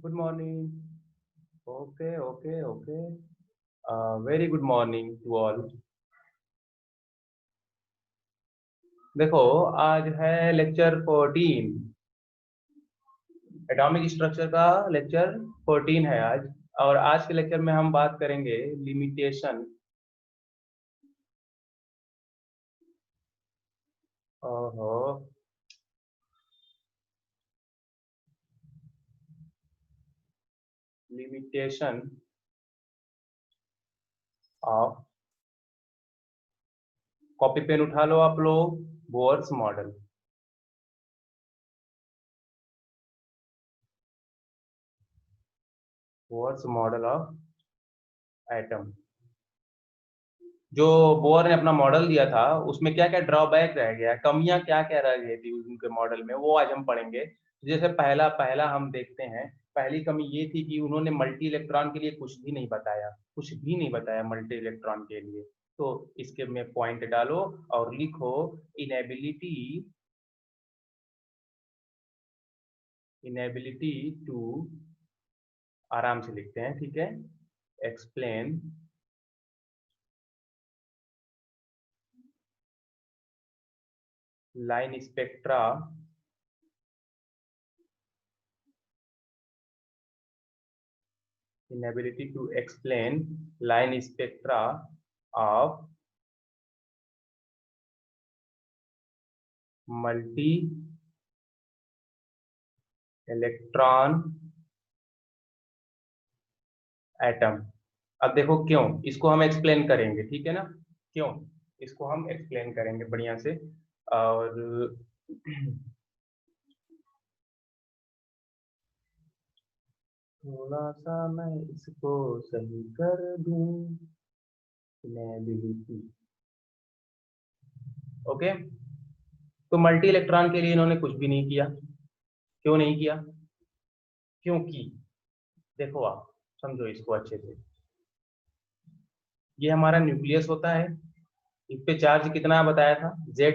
Good morning. Okay. Very good morning to all. देखो, आज है लेक्चर 14। एटॉमिक स्ट्रक्चर का लेक्चर 14 है आज। और आज के लेक्चर में हम बात करेंगे लिमिटेशन। ओहो, लिमिटेशन ऑफ, कॉपी पेन उठा लो आप लोग, Bohr's model. Bohr's model of atom. जो बोर ने अपना मॉडल दिया था उसमें क्या क्या ड्रॉबैक रह गया, कमियां क्या क्या रह गई थी उनके मॉडल में, वो आज हम पढ़ेंगे। जैसे पहला पहला हम देखते हैं। पहली कमी ये थी कि उन्होंने मल्टी इलेक्ट्रॉन के लिए कुछ भी नहीं बताया, कुछ भी नहीं बताया मल्टी इलेक्ट्रॉन के लिए। तो इसके में पॉइंट डालो और लिखो इनएबिलिटी, इनएबिलिटी टू, आराम से लिखते हैं, ठीक है। Explain line spectra, inability to explain line spectra of multi electron atom। अब देखो क्यों, इसको हम एक्सप्लेन करेंगे, ठीक है ना। क्यों, इसको हम एक्सप्लेन करेंगे बढ़िया से। और थोड़ा सा मैं इसको सही कर दूं, इनेबिलिटी। ओके, तो मल्टी इलेक्ट्रॉन के लिए इन्होंने कुछ भी नहीं किया। क्यों नहीं किया? क्योंकि देखो, आप समझो इसको अच्छे से। ये हमारा न्यूक्लियस होता है, इस पे चार्ज कितना बताया था, Ze,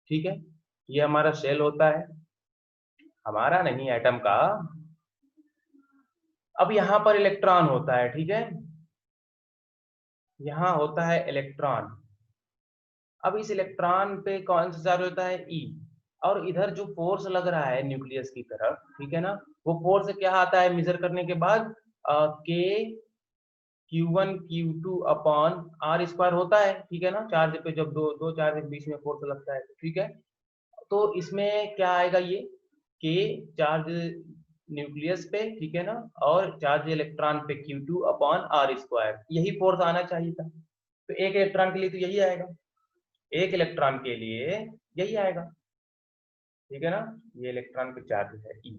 ठीक है। ये हमारा शेल होता है, हमारा नहीं, एटम का। अब यहाँ पर इलेक्ट्रॉन होता है, ठीक है। यहाँ होता है इलेक्ट्रॉन। अब इस इलेक्ट्रॉन पे कौन सा चार्ज होता है, E। और इधर जो फोर्स लग रहा है न्यूक्लियस की तरफ, ठीक है ना, वो फोर्स क्या आता है मेजर करने के बाद, के Q1 Q2 upon are square होता है, ठीक है ना। चार्ज पे जब दो दो चार्ज के बीच में फोर्स लगता है, ठीक है। तो इसमें क्या आएगा, ये के चार्ज न्यूक्लियस पे, ठीक है ना, और चार्ज इलेक्ट्रॉन पे Q2 अपॉन आर स्क्वायर, यही फोर्स आना चाहिए था। तो एक इलेक्ट्रॉन के लिए तो यही आएगा, एक इलेक्ट्रॉन के लिए यही आएगा, ठीक है ना। ये इलेक्ट्रॉन पे चार्ज है E।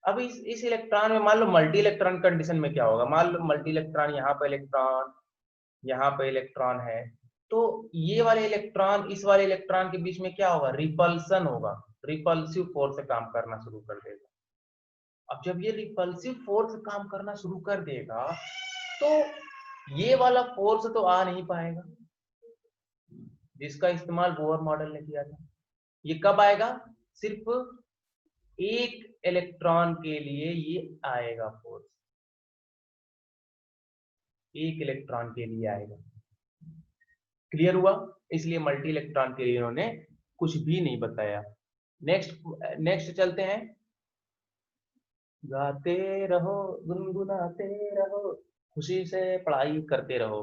अब इस इलेक्ट्रॉन में मान लो मल्टी इलेक्ट्रॉन कंडीशन में क्या होगा, मान लो मल्टी इलेक्ट्रॉन, यहाँ पे इलेक्ट्रॉन, यहाँ पे इलेक्ट्रॉन है। तो ये वाले इलेक्ट्रॉन इस वाले इलेक्ट्रॉन के बीच में क्या होगा, रिपल्सन होगा। रिपल्सिव फोर्स से काम करना शुरू कर देगा। अब जब ये रिपल्सिव फोर्स काम करना शुरू कर देगा, तो ये वाला फोर्स तो आ नहीं पाएगा जिसका इस्तेमाल बोर मॉडल ने किया था। ये कब आएगा, सिर्फ एक इलेक्ट्रॉन के लिए ये आएगा फोर्स, एक इलेक्ट्रॉन के लिए आएगा। क्लियर हुआ? इसलिए मल्टी इलेक्ट्रॉन के लिए इन्होंने कुछ भी नहीं बताया। नेक्स्ट, नेक्स्ट चलते हैं। गाते रहो, गुनगुनाते रहो, खुशी से पढ़ाई करते रहो।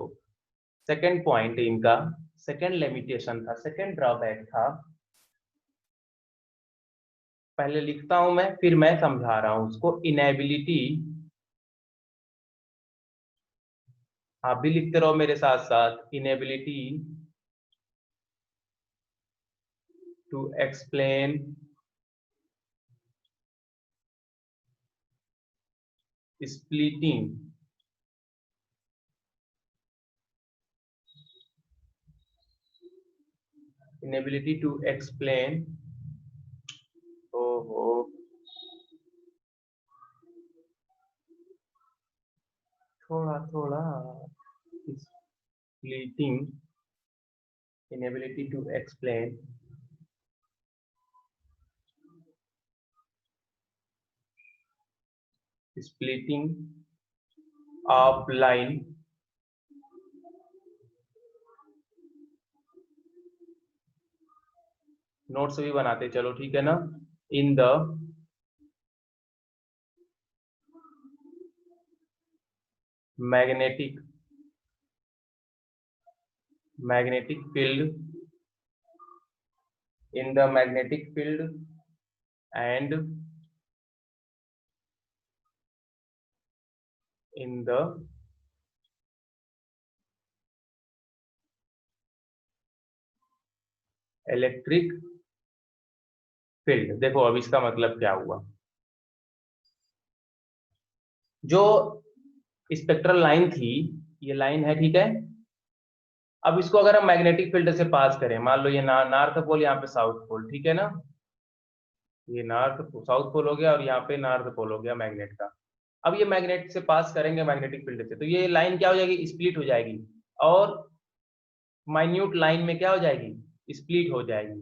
सेकंड पॉइंट इनका, सेकंड लिमिटेशन था, सेकंड ड्रॉबैक था। पहले लिखता हूं मैं, फिर मैं समझा रहा हूं उसको। इनेबिलिटी, आप भी लिखते रहो मेरे साथ साथ। Inability to explain splitting, inability to explain, ओहो, थोड़ा थोड़ा, splitting, inability to explain splitting of line notes भी बनाते चलो, ठीक है ना, in the magnetic field, in the magnetic field and in the electric field. देखो अब इसका मतलब क्या हुआ, जो स्पेक्ट्रल लाइन थी, ये लाइन है, ठीक है, अब इसको अगर हम मैग्नेटिक फील्ड से पास करें, मान लो ये नॉर्थ पोल, यहाँ पे साउथ पोल, ठीक है ना, ये नॉर्थ साउथ पोल हो गया और यहाँ पे नॉर्थ पोल हो गया मैग्नेट का। अब ये मैग्नेट से पास करेंगे मैग्नेटिक फील्ड से, तो ये लाइन क्या हो जाएगी, स्प्लिट हो जाएगी, और माइन्यूट लाइन में क्या हो जाएगी, स्प्लिट हो जाएगी।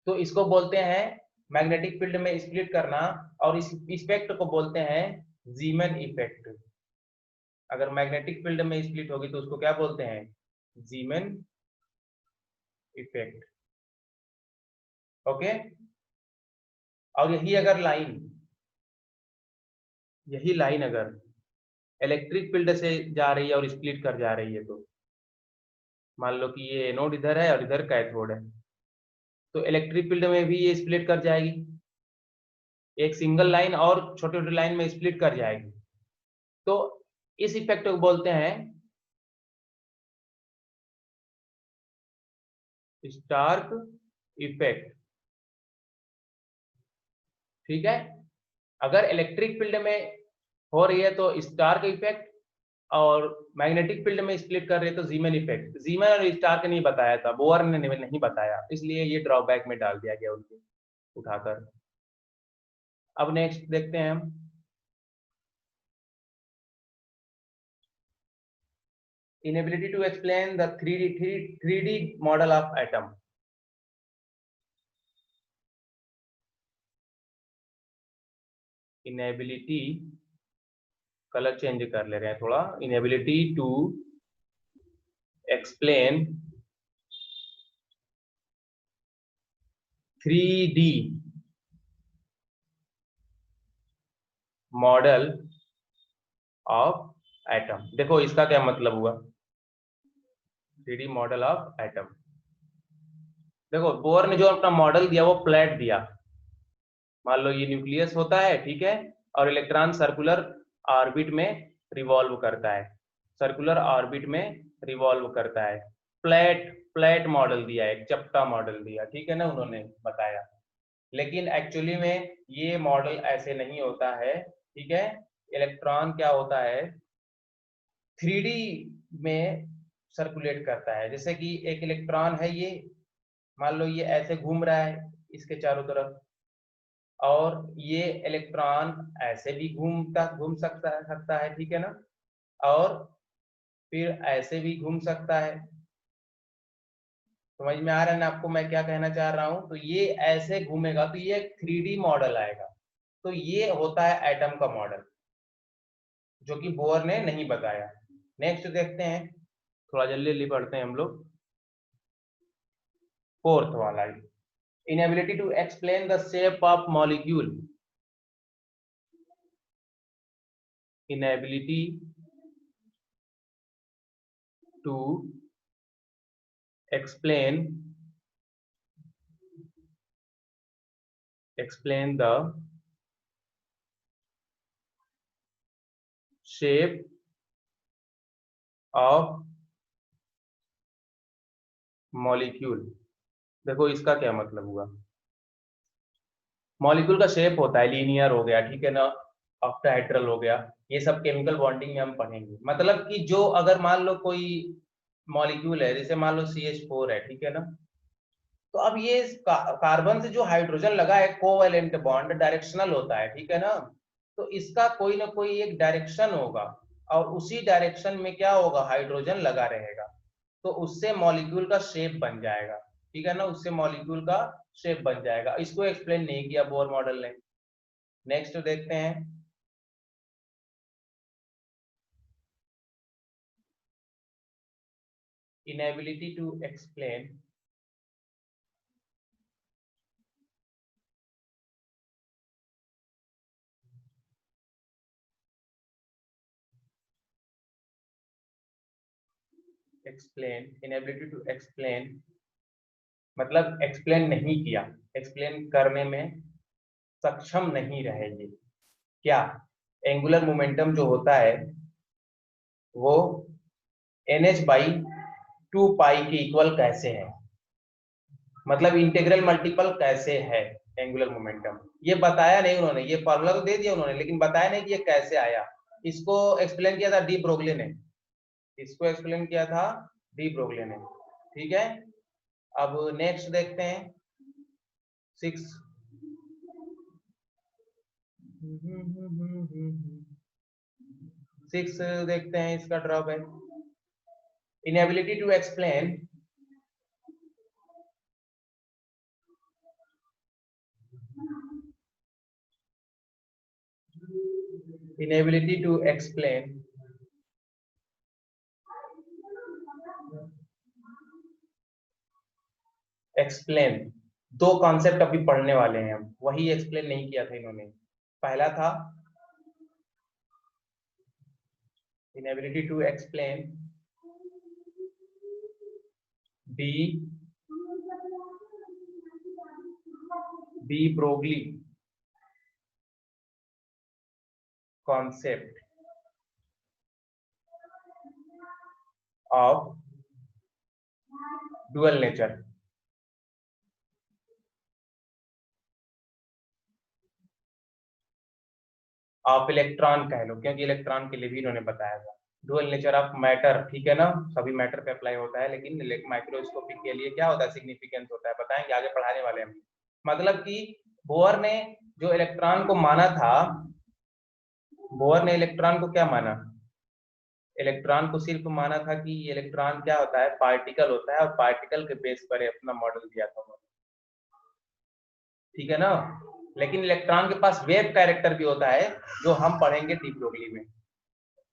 तो इसको बोलते हैं मैग्नेटिक फील्ड में स्प्लिट करना, और इस इफेक्ट को बोलते हैं जीमन इफेक्ट। अगर मैग्नेटिक फील्ड में स्प्लिट होगी तो उसको क्या बोलते हैं, जीमन इफेक्ट। ओके, और यही लाइन अगर इलेक्ट्रिक फील्ड से जा रही है और स्प्लिट कर जा रही है, तो मान लो कि ये एनोड इधर है और इधर कैथोड है, तो इलेक्ट्रिक फील्ड में भी ये स्प्लिट कर जाएगी, एक सिंगल लाइन और छोटी छोटी लाइन में स्प्लिट कर जाएगी। तो इस इफेक्ट को बोलते हैं स्टार्क इफेक्ट, ठीक है। अगर इलेक्ट्रिक फील्ड में हो रही है तो स्टार्क इफेक्ट, और मैग्नेटिक फील्ड में स्प्लिट कर रहे हैं तो जीमन इफेक्ट। जीमन और स्टार्क नहीं बताया था, बोर ने नहीं बताया, इसलिए ये ड्रॉबैक में डाल दिया गया उनके उठाकर। अब नेक्स्ट देखते हैं हम, inability to explain the 3D model of atom। Inability, colour change कर ले रहे हैं थोड़ा, inability to explain 3D model of atom. देखो इसका क्या मतलब हुआ, 3D मॉडल ऑफ एटम। देखो बोर ने जो अपना मॉडल दिया वो फ्लैट दिया, मान लो ये न्यूक्लियस होता है, ठीक है, और इलेक्ट्रॉन सर्कुलर ऑर्बिट में रिवॉल्व करता है, सर्कुलर ऑर्बिट में रिवॉल्व करता है। फ्लैट फ्लैट मॉडल दिया, एक चपटा मॉडल दिया, ठीक है ना, उन्होंने बताया। लेकिन एक्चुअली में ये मॉडल ऐसे नहीं होता है, ठीक है। इलेक्ट्रॉन क्या होता है, 3D में सर्कुलेट करता है। जैसे कि एक इलेक्ट्रॉन है, ये मान लो ये ऐसे घूम रहा है इसके चारों तरफ, और ये इलेक्ट्रॉन ऐसे भी घूम सकता है, ठीक है ना, और फिर ऐसे भी घूम सकता है। समझ में आ रहा है ना आपको मैं क्या कहना चाह रहा हूं, तो ये ऐसे घूमेगा तो ये 3D मॉडल आएगा। तो ये होता है एटम का मॉडल, जो कि बोर ने नहीं बताया। नेक्स्ट देखते हैं, थोड़ा जल्दी जल्दी पढ़ते हैं हम लोग, फोर्थ वाला, inability to explain the shape of molecule। inability to explain the shape of molecule। देखो इसका क्या मतलब हुआ, मॉलिक्यूल का शेप होता है, लीनियर हो गया, ठीक है ना, ऑक्टाहेड्रल हो गया, ये सब केमिकल बॉन्डिंग में हम पढ़ेंगे। मतलब कि जो अगर मान लो कोई मॉलिक्यूल है, जैसे मान लो CH4 है, ठीक है ना, तो अब ये कार्बन से जो हाइड्रोजन लगा है, कोवैलेंट बॉन्ड डायरेक्शनल होता है, ठीक है ना, तो इसका कोई ना कोई एक डायरेक्शन होगा, और उसी डायरेक्शन में क्या होगा, हाइड्रोजन लगा रहेगा, तो उससे मॉलिक्यूल का शेप बन जाएगा, ठीक है ना, उससे मॉलिक्यूल का शेप बन जाएगा। इसको एक्सप्लेन नहीं किया बोर मॉडल ने। नेक्स्ट देखते हैं, inability to explain inability to explain मतलब एक्सप्लेन नहीं किया, एक्सप्लेन करने में सक्षम नहीं रहेंगे। क्या एंगुलर मोमेंटम जो होता है वो NH/2 पाई के इक्वल कैसे है, मतलब इंटीग्रल मल्टीपल कैसे है एंगुलर मोमेंटम, ये बताया नहीं उन्होंने। ये फॉर्मूला तो दे दिया उन्होंने लेकिन बताया नहीं कि ये कैसे आया। इसको एक्सप्लेन किया था डी ब्रोगली ने, इसको एक्सप्लेन किया था डी ब्रोगली ने। ठीक है, अब नेक्स्ट देखते हैं 6। देखते हैं इसका ड्रॉप है inability to explain inability to explain दो कॉन्सेप्ट अभी पढ़ने वाले हैं हम, वही एक्सप्लेन नहीं किया था इन्होंने। पहला था inability to explain de Broglie concept of dual nature। आप इलेक्ट्रॉन कह लो क्योंकि इलेक्ट्रॉन के लिए भी इन्होंने बताया था डुअल नेचर ऑफ मैटर। ठीक है ना, सभी मैटर पे अप्लाई होता है लेकिन माइक्रोस्कोपिक के लिए क्या होता है, सिग्निफिकेंस होता है, बताएंगे आगे पढ़ाने वाले हम। मतलब कि बोर ने जो इलेक्ट्रॉन को माना था, बोर ने इलेक्ट्रॉन को क्या माना, इलेक्ट्रॉन को सिर्फ माना था कि इलेक्ट्रॉन क्या होता है, पार्टिकल होता है, और पार्टिकल के बेस पर अपना मॉडल दिया था उन्होंने। ठीक है ना, लेकिन इलेक्ट्रॉन के पास वेव कैरेक्टर भी होता है जो हम पढ़ेंगे डी ब्रोगली में।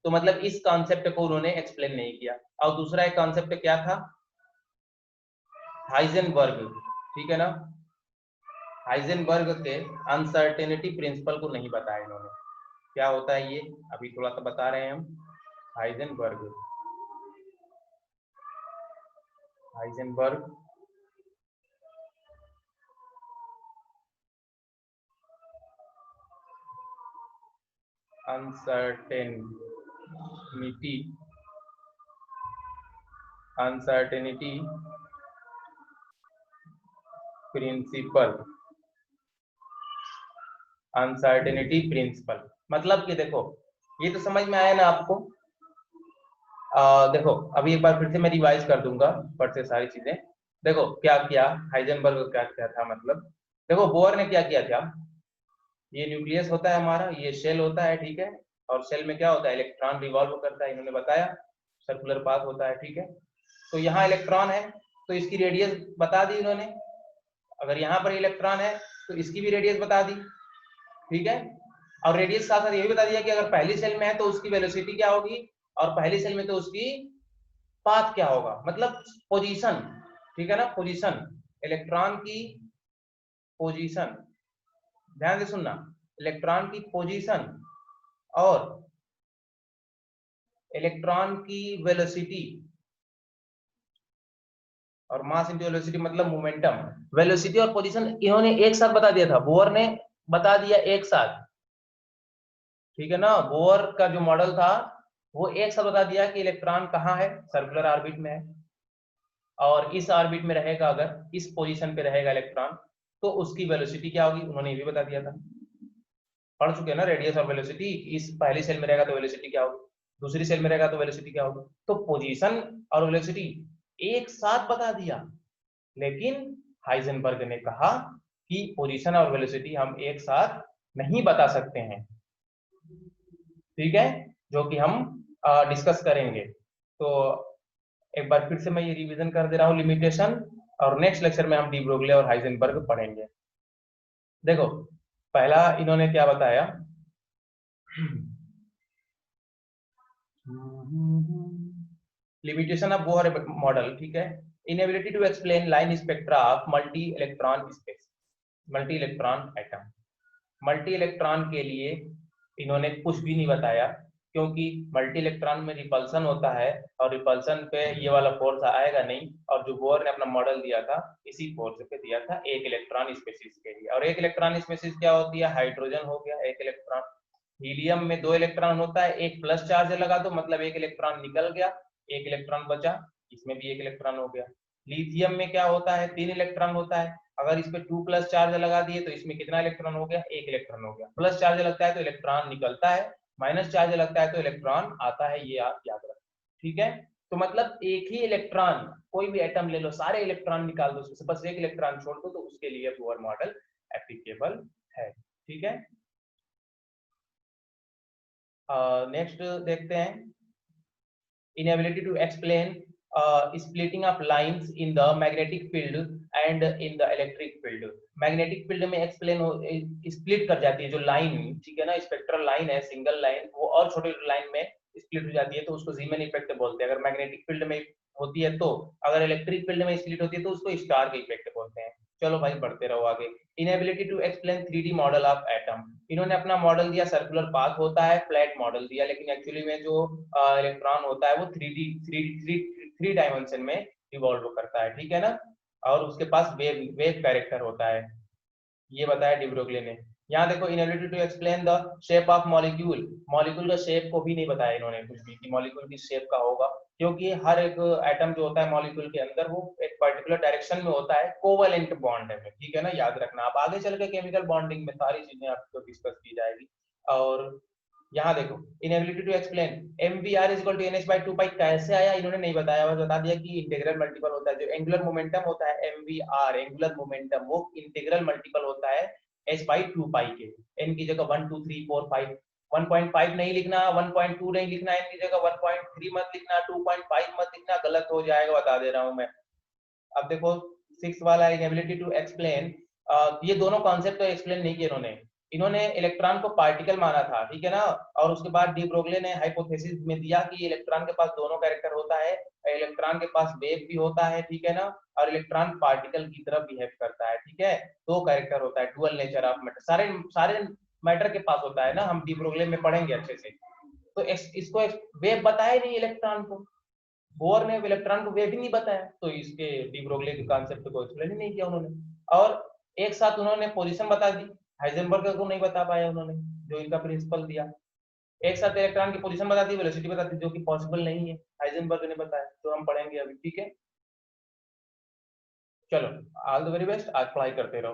तो मतलब इस कॉन्सेप्ट को उन्होंने एक्सप्लेन नहीं किया। और दूसरा एक कॉन्सेप्ट क्या था, हाइजेनबर्ग। ठीक है ना, हाइजेनबर्ग के अनसर्टेनिटी प्रिंसिपल को नहीं बताया इन्होंने, क्या होता है ये अभी थोड़ा सा बता रहे हैं हम। हाइजेनबर्ग अनसर्टेनिटी प्रिंसिपल मतलब कि देखो, ये तो समझ में आया ना आपको। देखो अभी एक बार फिर से मैं रिवाइज कर दूंगा पर से सारी चीजें। देखो क्या किया हाइजेनबर्ग, क्या क्या था मतलब, देखो बोर ने क्या किया था, ये न्यूक्लियस होता है हमारा, ये शेल होता है, ठीक है, और शेल में क्या होता है, इलेक्ट्रॉन रिवॉल्व करता है, इन्होंने बताया सर्कुलर पाथ होता है। ठीक है, तो यहाँ इलेक्ट्रॉन है तो इसकी रेडियस बता दी इन्होंने, अगर यहाँ पर इलेक्ट्रॉन है तो इसकी भी रेडियस बता दी। ठीक है, और रेडियस साथ साथ ये भी बता दिया कि अगर पहली सेल में है तो उसकी वेलोसिटी क्या होगी, और पहली सेल में तो उसकी पाथ क्या होगा, मतलब पोजीशन। ठीक है ना, पोजीशन, इलेक्ट्रॉन की पोजीशन, ध्यान से सुनना, इलेक्ट्रॉन की पोजीशन और इलेक्ट्रॉन की वेलोसिटी, और मास इनटू वेलोसिटी मतलब मोमेंटम। वेलोसिटी और पोजीशन इन्होंने एक साथ बता दिया था, बोर ने बता दिया एक साथ। ठीक है ना, बोर का जो मॉडल था वो एक साथ बता दिया कि इलेक्ट्रॉन कहाँ है, सर्कुलर ऑर्बिट में है, और इस ऑर्बिट में रहेगा, अगर इस पोजीशन पे रहेगा इलेक्ट्रॉन तो उसकी वेलोसिटी क्या होगी, उन्होंने ये भी बता दिया था। पढ़ चुके हैं ना रेडियस और वेलोसिटी, इस पहली सेल में रहेगा तो वेलोसिटी क्या होगी, दूसरी सेल में रहेगा तो वेलोसिटी क्या होगी। तो पोजीशन और वेलोसिटी एक साथ बता दिया, लेकिन हाइजेनबर्ग ने कहा कि पोजीशन और वेलोसिटी हम एक साथ नहीं बता सकते हैं। ठीक है, जो कि हम डिस्कस करेंगे। तो एक बार फिर से मैं ये रिवीजन कर दे रहा हूँ लिमिटेशन, और नेक्स्ट लेक्चर में हम डी ब्रोगली और हाइजेनबर्ग पढ़ेंगे। देखो पहला इन्होंने क्या बताया, लिमिटेशन ऑफ बोहर मॉडल, ठीक है। Inability to explain line spectra of multi electron species, multi electron atom. Multi electron के लिए इन्होंने कुछ भी नहीं बताया, क्योंकि मल्टी इलेक्ट्रॉन में रिपल्सन होता है और रिपल्सन पे ये वाला फोर्स आएगा नहीं, और जो बोर ने अपना मॉडल दिया था इसी फोर्स पे दिया था एक इलेक्ट्रॉन स्पेसिस के लिए। और एक इलेक्ट्रॉन स्पेसिस क्या होती है, हाइड्रोजन हो गया एक इलेक्ट्रॉन। हीलियम में 2 इलेक्ट्रॉन होता है, एक प्लस चार्ज लगा दो मतलब एक इलेक्ट्रॉन निकल गया, एक इलेक्ट्रॉन बचा, इसमें भी एक इलेक्ट्रॉन हो गया। लिथियम में क्या होता है, 3 इलेक्ट्रॉन होता है, अगर इस पे 2 प्लस चार्ज लगा दिए तो इसमें कितना इलेक्ट्रॉन हो गया, एक इलेक्ट्रॉन हो गया। प्लस चार्ज लगता है तो इलेक्ट्रॉन निकलता है, माइनस चार्ज लगता है तो इलेक्ट्रॉन आता है, ये आप याद रखें, ठीक है। तो मतलब एक ही इलेक्ट्रॉन, कोई भी एटम ले लो, सारे इलेक्ट्रॉन निकाल दो उसमें से, बस एक इलेक्ट्रॉन छोड़ दो, तो उसके लिए बोर मॉडल एप्लीकेबल है, ठीक है। नेक्स्ट देखते हैं, inability to explain splitting of lines in the magnetic field and in the electric field। Magnetic field में एक्सप्लेन स्प्लिट कर जाती है जो लाइन, ठीक है ना, स्पेक्ट्रल लाइन है, सिंगल लाइन, वो और छोटे लाइन में स्प्लिट हो जाती है, तो उसको जीमन इफेक्ट बोलते हैं अगर मैग्नेटिक फील्ड में होती है तो। अगर इलेक्ट्रिक फील्ड में स्प्लिट होती है तो उसको स्टार इफेक्ट बोलते हैं। चलो भाई बढ़ते रहो आगे। Inability to explain 3D model of atom. इन्होंने अपना मॉडल दिया सर्कुलर पाथ होता है, फ्लैट मॉडल दिया, लेकिन एक्चुअली में जो इलेक्ट्रॉन होता है वो 3 डायमेंशन में इवॉल्व करता है, ठीक है ना, और उसके पास वेव वेव कैरेक्टर होता है, ये बताया डिब्रोग्ले ने। यहाँ देखो, inability to explain the shape of molecule. Molecule का शेप को भी नहीं बताया इन्होंने कुछ भी कि मॉलिक्यूल की शेप का होगा, क्योंकि हर एक एटम जो होता है मॉलिक्यूल के अंदर वो एक पर्टिकुलर डायरेक्शन में होता है, कोवेलेंट बॉन्ड है, ठीक है ना, याद रखना। आप आगे चल के केमिकल बॉन्डिंग में सारी चीजें आपको डिस्कस की जाएगी। और यहाँ देखो, inability to explain mvr equal to nh by 2 pi कैसे आया, इन्होंने नहीं बताया, बस बता दिया कि इंटीग्रल मल्टीपल होता है। जो एंगुलर मोमेंटम होता है mvr एंगुलर मोमेंटम, वो इंटीग्रल मल्टीपल होता है h बाई 2 पाई के। n की जगह 1 2 3 4 5, 1.5 नहीं लिखना, 1.2 नहीं लिखना, n की जगह 1.3 मत लिखना, 2.5 मत लिखना, गलत हो जाएगा, बता दे रहा हूं मैं। अब देखो 6 वाला इनएबिलिटी टू एक्सप्लेन, ये दोनों कॉन्सेप्ट तो एक्सप्लेन नहीं किए इन्होंने। इन्होंने इलेक्ट्रॉन को पार्टिकल माना था, ठीक है ना, और उसके बाद डी ब्रोगले ने हाइपोथेसिस में दिया कि इलेक्ट्रॉन के पास दोनों कैरेक्टर होता है, इलेक्ट्रॉन के पास वेव भी होता है, ठीक है ना, और इलेक्ट्रॉन पार्टिकल की तरह बिहेव करता है, ठीक है। दो कैरेक्टर होता है, डुअल नेचर ऑफ मैटर, सारे सारे मैटर के पास होता है ना, हम डी ब्रोगले में पढ़ेंगे अच्छे से। तो इसको वेव बताया नहीं इलेक्ट्रॉन को, बोर ने इलेक्ट्रॉन को वेव ही नहीं बताया, तो इसके डी ब्रोगली के कॉन्सेप्ट को एक्सप्लेन ही नहीं किया उन्होंने। और एक साथ उन्होंने पोजीशन बता दी, हाइजेनबर्ग को नहीं बता पाया उन्होंने, जो इनका प्रिंसिपल दिया। एक साथ इलेक्ट्रॉन की पोजीशन बता दी, वेलोसिटी बता दी, जो कि पॉसिबल नहीं है, हाइजेनबर्ग ने बताया, तो हम पढ़ेंगे अभी, ठीक है। चलो, ऑल द वेरी बेस्ट, आज पढ़ाई करते रहो।